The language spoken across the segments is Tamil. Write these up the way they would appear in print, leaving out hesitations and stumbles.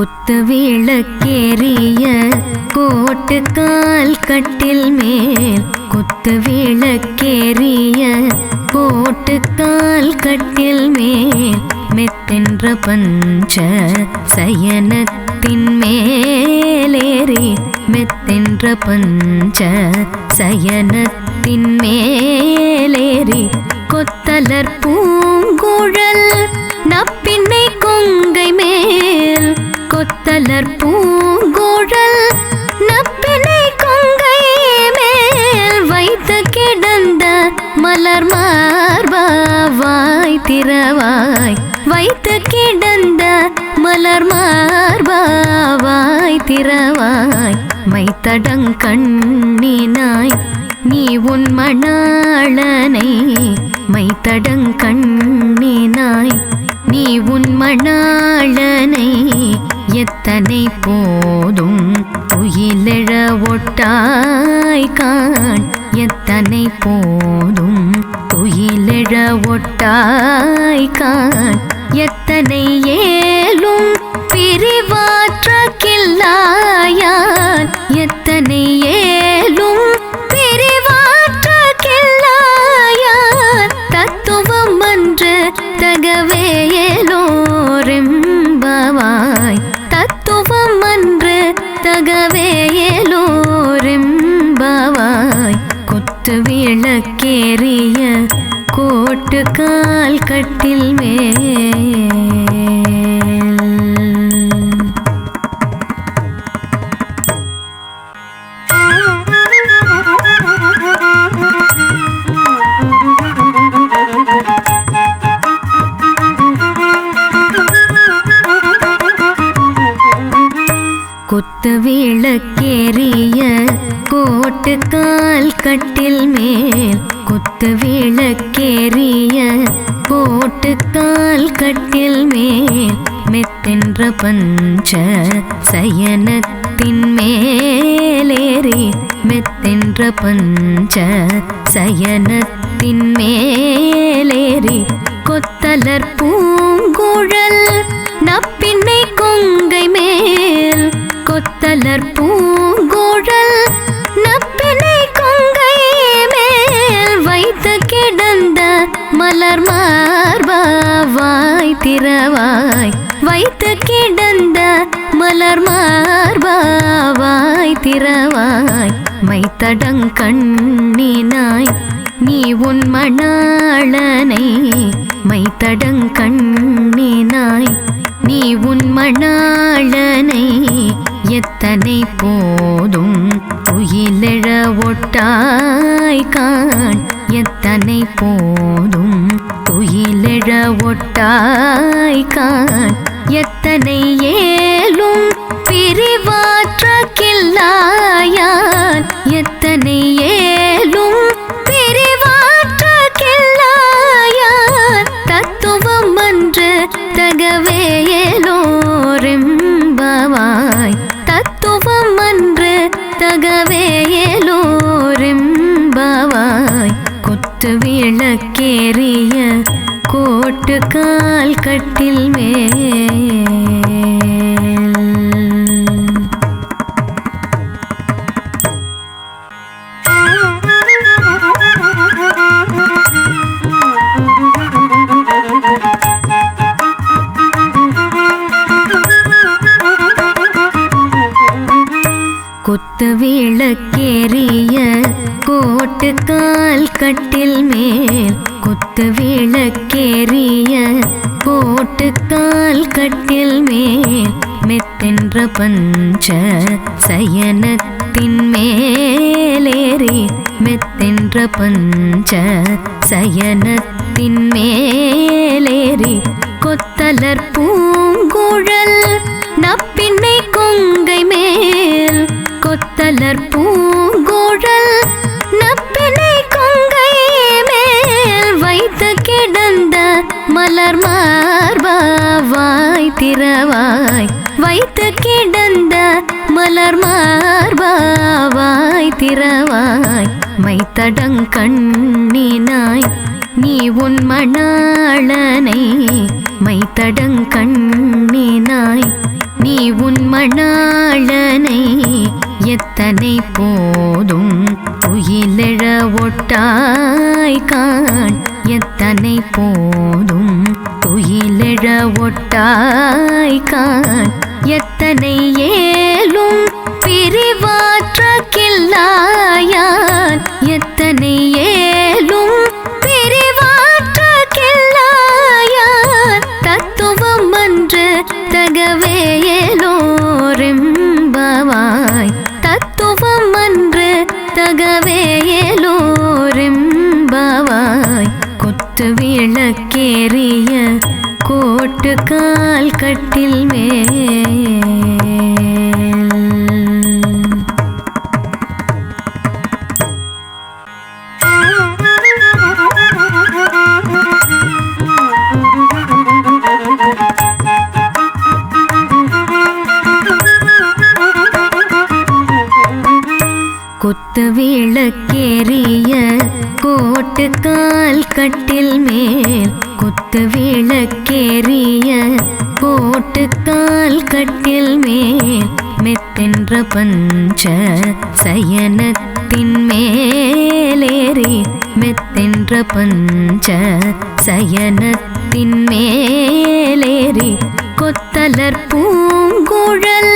குத்து விளக்கேறிய கோட்டுக்கால் கட்டில் மேல் குத்து விளக்கேறிய கோட்டுக்கால் கட்டில் மேல் மெத்தென்ற பஞ்ச சயனத்தின் மேலேறி மெத்தென்ற பஞ்ச சயனத்தின் மேலேறி கொத்தலர் பூங்குழல் நப்பின்னை கொங்கை மேல் கொத்தலர் பூங்குழல் நப்பினை கொங்கை மேல் வைத்து கிடந்த மலர் மார்பா வாய் திறவாய் வைத்து கிடந்த மலர் மார்பா வாய் திறவாய் மைத்தடங்கண்ணினாய் நீ உன் மணாளனை மைத்தடங்கண்ணினாய் நீ உன் மணாளனை எத்தனை போதும் துயிலெழ ஒட்டாய் காண் எத்தனை போதும் துயிலெழ ஒட்டாய் காண் எத்தனை ஏலும் பிரிவாற்ற கில்லாயான் எத்தனை ஏலும் பிரிவாற்ற கில்லாயான் தத்துவம் அன்று தகவேயலோரெம்பவாய் தத்துவம் அன்று தகவேயலோரெம்பவாய் குத்து விளக்கேறிய கோட்டுக்கால் கட்டில் மேல் குத்து விளக்கேறிய கோட்டுக்கால் கட்டில் மேல் குத்து விளக்கேறிய கோட்டுக்கால் கட்டில் மேல் மெத்தென்ற பஞ்ச சயனத்தின் மேலேறி மெத்தென்ற பஞ்ச சயனத்தின் மேலேறி கொத்தலர் பூங்குழல் நப்பின்னை கொங்கை மேல் கொத்தலர் பூங்குழல் நப்பினை கொங்கை மேல் வைத்து கிடந்த மலர் மார்பா வாய் திறவாய் வைத்து கிடந்த மலர் மார்பா வாய் திறவாய் மைத்தடங்கண்ணினாய் நீ உன் மணாளனை மைத்தடங்கண்ணினாய் நீ உன் மணாளனை எத்தனை போதும் துயிலெழ ஒட்டாய் காண் எத்தனை போதும் துயிலெழ ஒட்டாய் காண் எத்தனை ஏலும் பிரிவாற்ற கில்லாயான் எத்தனை ஏலும் பிரிவாற்ற கில்லாயான் தத்துவம் அன்று தகவேயலோரெம்பவாய் தத்துவம் அன்று தகவேயலோரெம்பவாய் குத்து விளக்கேறிய கோட்டுக்கால் கட்டில் மேல் குத்து விளக்கேறிய கோட்டுக்கால் கட்டில் மேல் குத்து விளக்கேறிய கோட்டுக்கால் கட்டில் மேல் மெத்தென்ற பஞ்ச சயனத்தின் மேலேறி மெத்தென்ற பஞ்ச சயனத்தின் மேலேறி கொத்தலர் பூங்குழல் நப்பின்னை கொங்கை மேல் கொத்தலர் பூங்குழல் நப்பினை கொங்கை மேல் வைத்து கிடந்த மலர் மார்பா வாய் திறவாய் வைத்து கிடந்த மலர் மார்பா வாய் திறவாய் மைத்தடங்கண்ணினாய் நீ உன் மணாளனை மைத்தடங்கண்ணினாய் நீ உன் மணாளனை எத்தனை போதும் துயிலெழ ஒட்டாய் காண் எத்தனை போதும் துயிலெழ ஒட்டாய் காண் எத்தனை ஏலும் பிரிவாற்ற கில்லாயான் எத்தனை ஏலும் பிரிவாற்ற கில்லாயான் தத்துவம் அன்று தகவேலோரெம்பவாய் தத்துவம் அன்று தகவேலோரெம்பவாய் குத்து விளக்கேறிய கோட்டு கால் கட்டில் மேல் குத்து விளக்கேறிய கோட்டு கால் கட்டில் மேல் குத்து விளக்கேறிய கோட்டு கால் கட்டில் மேல் மெத்தென்ற பஞ்ச சயனத்தின் மேலேறி மெத்தென்ற பஞ்ச சயனத்தின் மேலேறி கொத்தலர் பூங்குழல்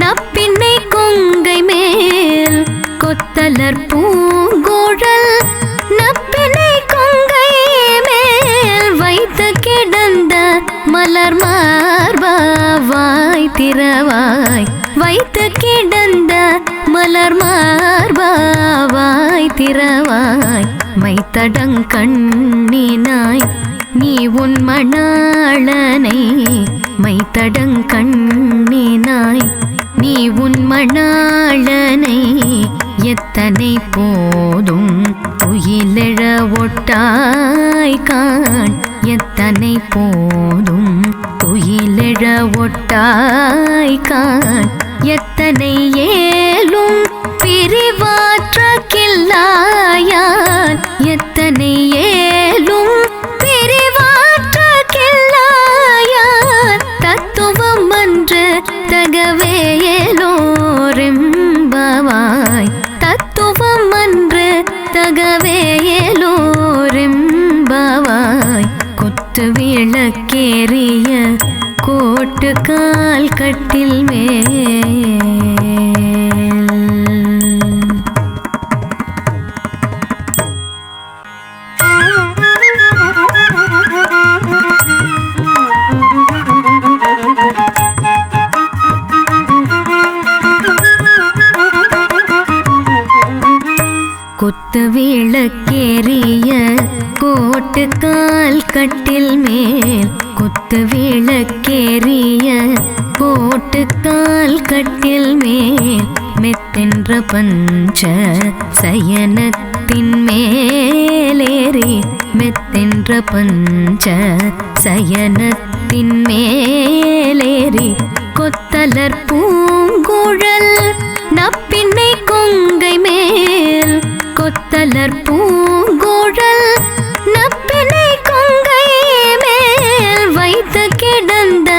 நப்பின்னை கொங்கை மேல் கொத்தலர் பூங்குழல் நப்பினை கொங்கை மேல் வைத்து கிடந்த மலர் மார்பாவாய் திறவாய் வைத்து கிடந்த மலர் மார்பாவாய் திறவாய் மைத்தடங்கண்ணினாய் நீ உன் மணாளனை மைத்தடங்கண்ணினாய் நீ உன் மணாளனை எத்தனை போதும் துயிலெழ ஒட்டாய் காண் எத்தனை போதும் துயிலெழ ஒட்டாய் காண் எத்தனை ஏலும் பிரிவாற்ற கில்லாயான் எத்தனை ஏலும் பிரிவாற்ற கில்லாயான் தத்துவம் அன்று தகவேலோரெம்பவாய் தத்துவம் அன்று தகவேலோரெம்பவாய் குத்து விளக்கேறிய கோட்டு கால் கட்டில் மேல் குத்து விளக்கேறிய கோட்டு கால் கட்டில் மேல் குத்து விளக்கேறிய கோட்டு கால் கட்டில் மேல் மெத்தென்ற பஞ்ச சயனத்தின் மேலேறி மெத்தென்ற பஞ்ச சயனத்தின் மேலேறி கொத்தலர் பூங்குழல் நப்பின்னை கொங்கை மேல் கொத்தலர் பூங்குழல் நப்பினை கொங்கை மேல் வைத்து கிடந்த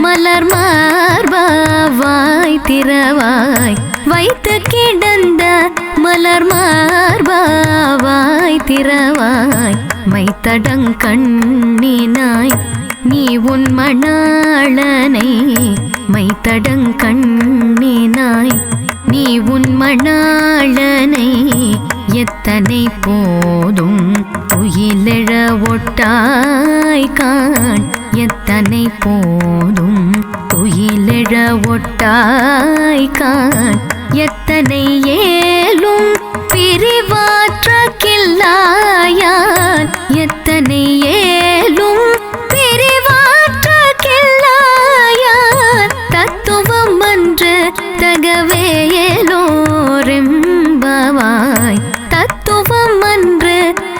மலர் மார்பாவாய் திறவாய் வைத்து கிடந்த மலர் மார்பாவாய் திறவாய் மைத்தடங்கண்ணினாய் நீ உன் மணாளனை மைத்தடங்கண்ணினாய் நீ உன் மணாளனை எத்தனை போதும் துயிலெழ ஒட்டாய் காண் எத்தனை போதும் துயிலெழ ஒட்டாய் காண் எத்தனை ஏலும் பிரிவாற்ற கில்லாயான் எத்தனை ஏலும் பிரிவாற்ற கில்லாயான் தத்துவம் அன்று தகவேலோரெம்பவாய் தத்துவம் அன்று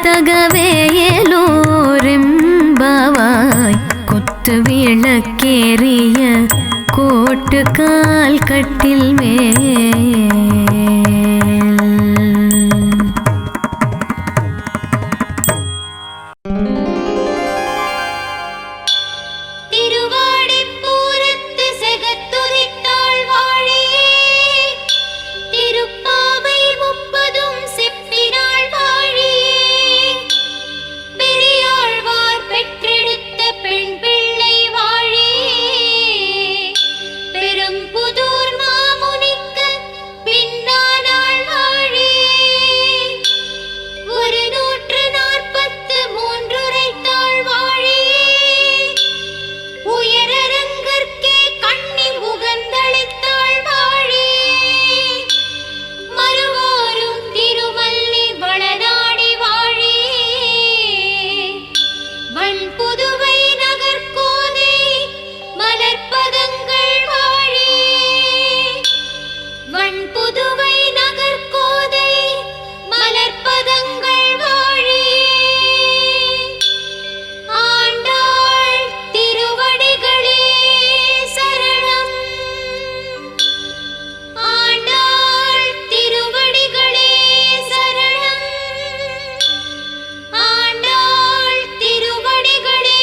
தகவேலோரெம்பவாய் குத்து விளக்கேறிய கோட்டு கால் கட்டில் மேல் திருவாடிப்பூரத்து செகத்து புதுவை நகர்கோதை மலர்பதங்கள் வாழி வண் புதுவை நகர்கோதை மலர்பதங்கள் வாழி ஆண்டாள் திருவடிகளே சரணம் ஆண்டாள் திருவடிகளே சரணம் ஆண்டாள் திருவடிகளே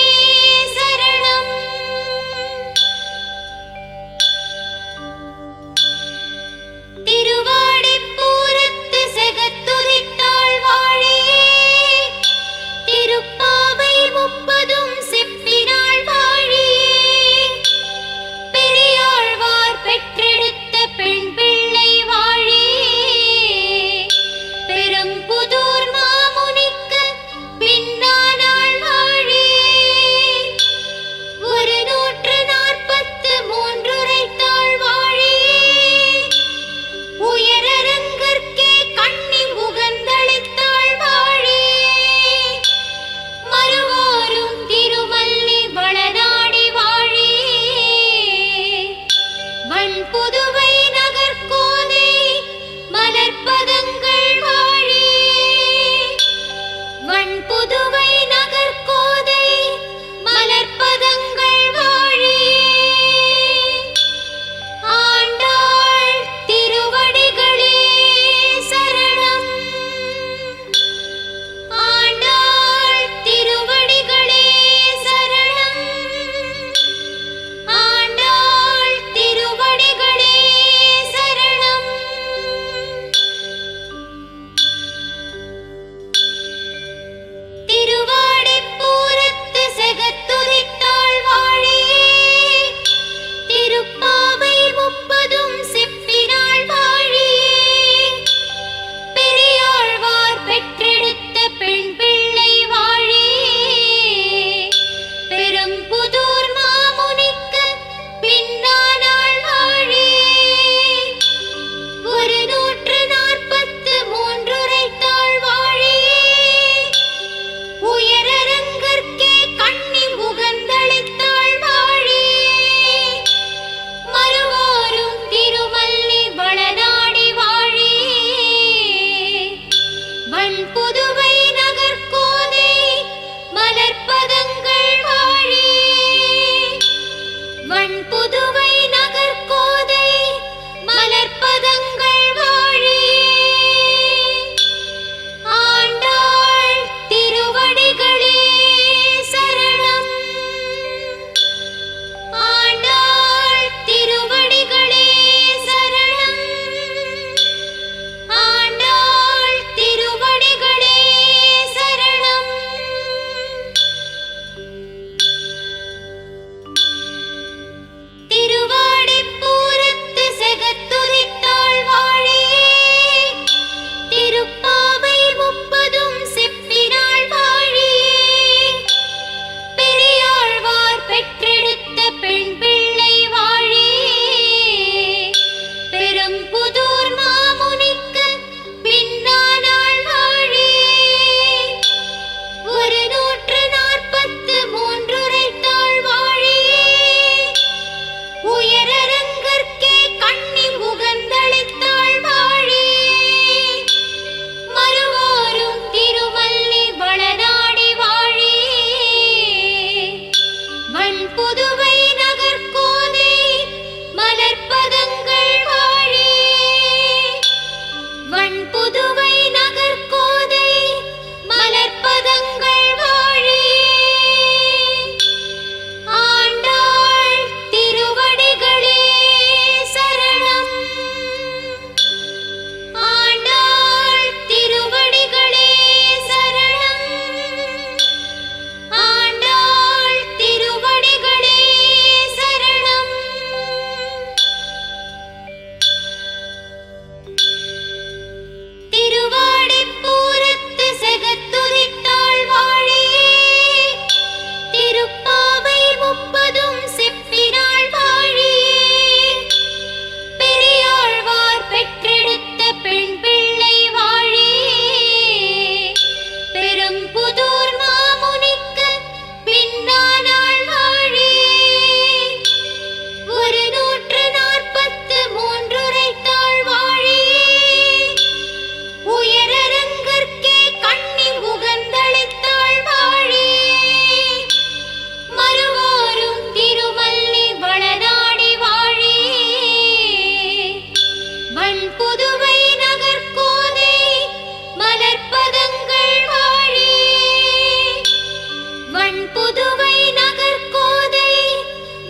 மண் புதுவை நகர்கோதை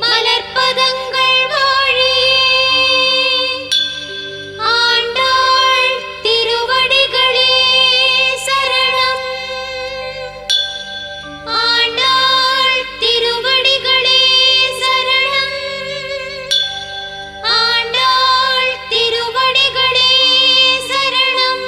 மலர்ப்பதங்கள் வாழியே ஆண்டாள் திருவடிகளே சரணம் ஆண்டாள் திருவடிகளே சரணம் ஆண்டாள் திருவடிகளே சரணம்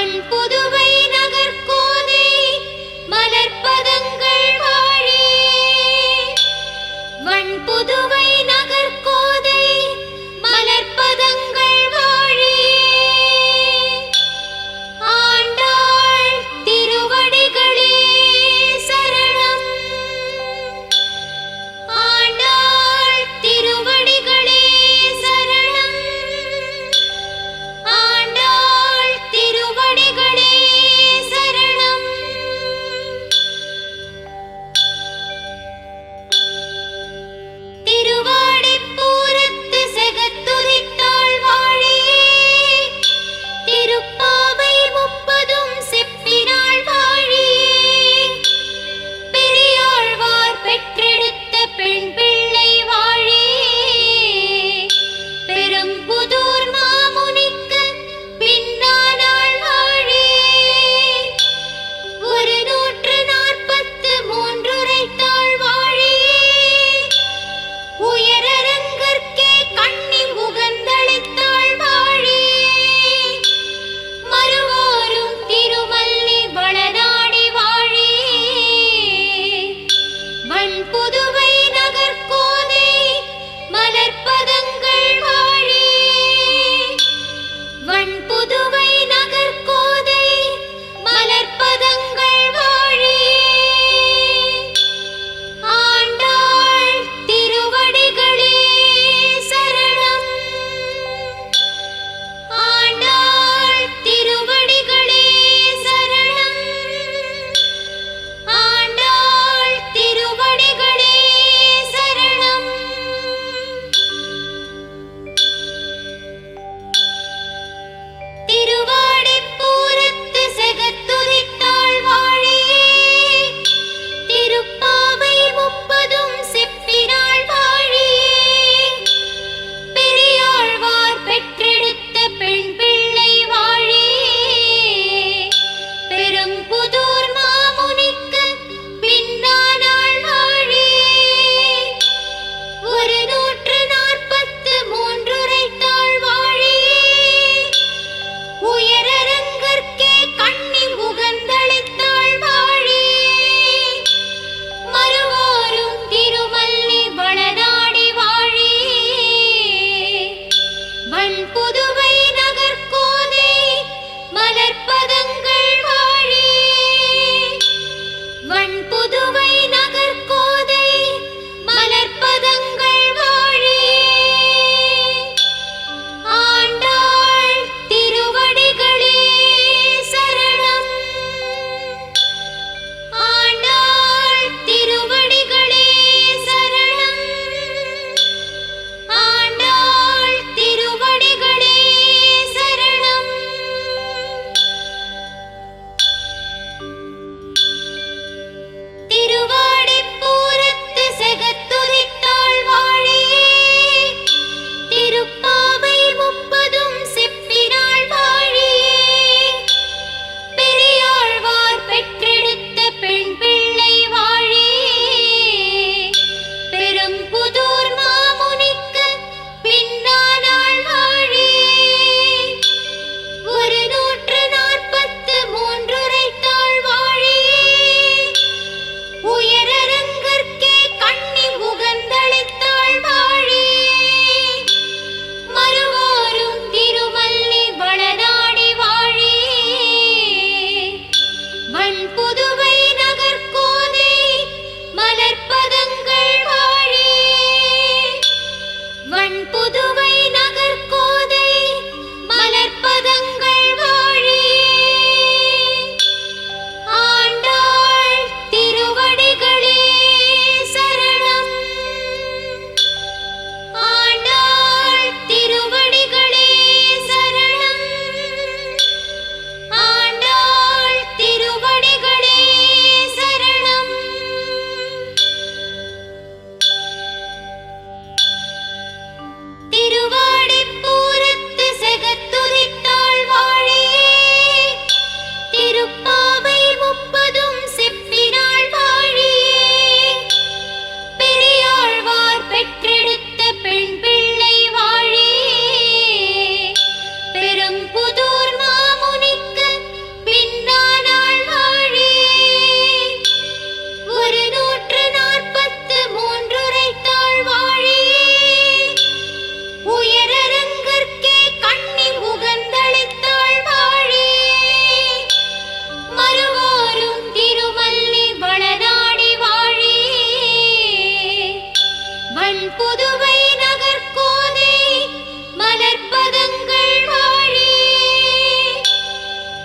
வண்புதுவை நகர்கோதை மலர்ப்பதங்கள் வாழே. வண்புதுவை நகர்கோதை மலர்ப்பதங்கள் வாழே. ஆண்டாள் திருவடிகளே சரணம். ஆண்டாள் திருவடிகளே சரணம். ஆண்டாள் திருவடிகளே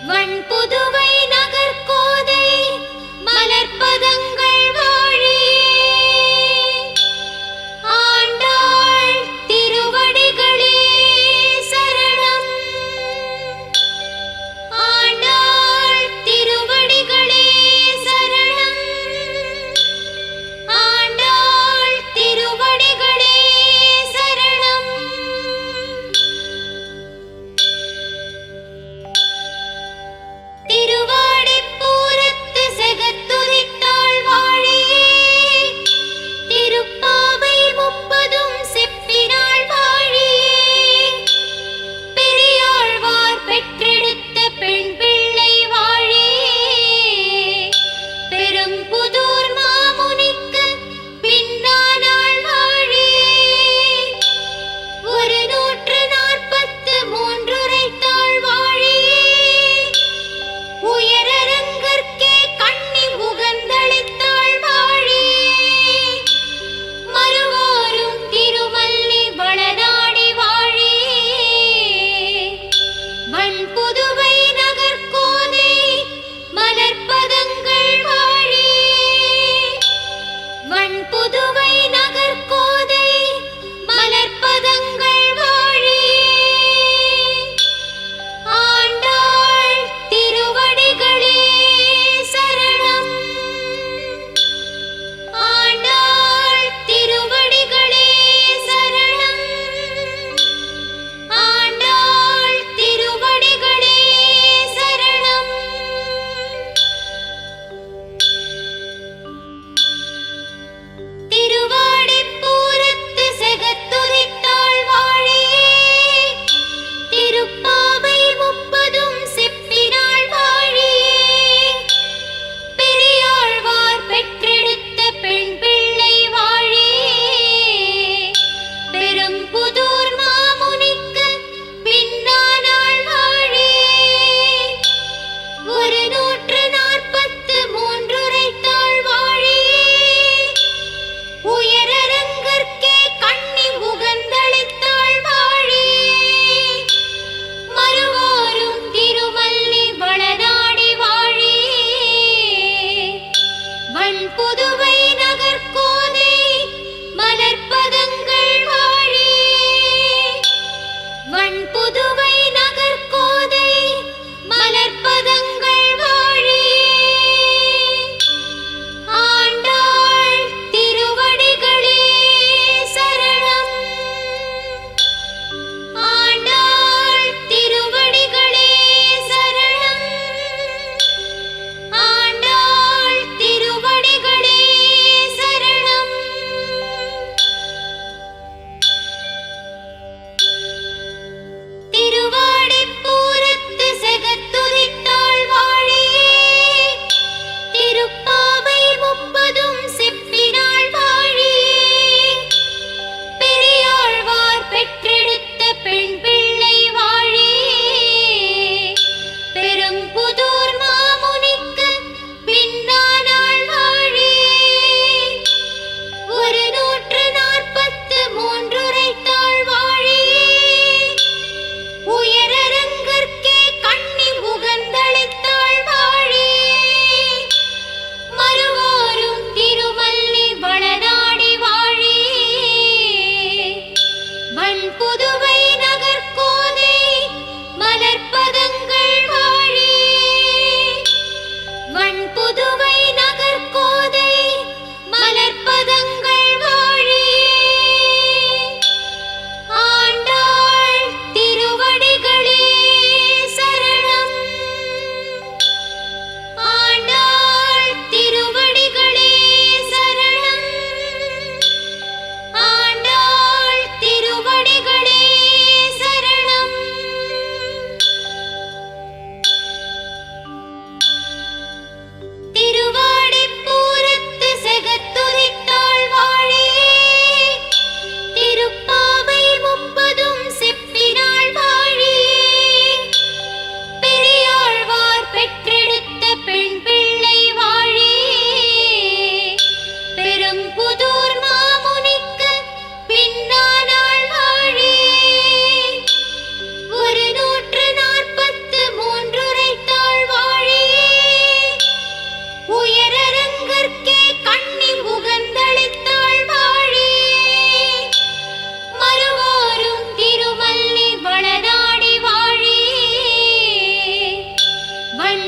வண்புதுவை நகர்கோதை மலர்ப்பதங்கள் வாழியே ஆண்டாள் திருவடிகளே சரணம். ஆண்டாள் திருவடிகளே சரணம். ஆண்டாள் திருவடிகளே சரணம். திரு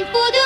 புது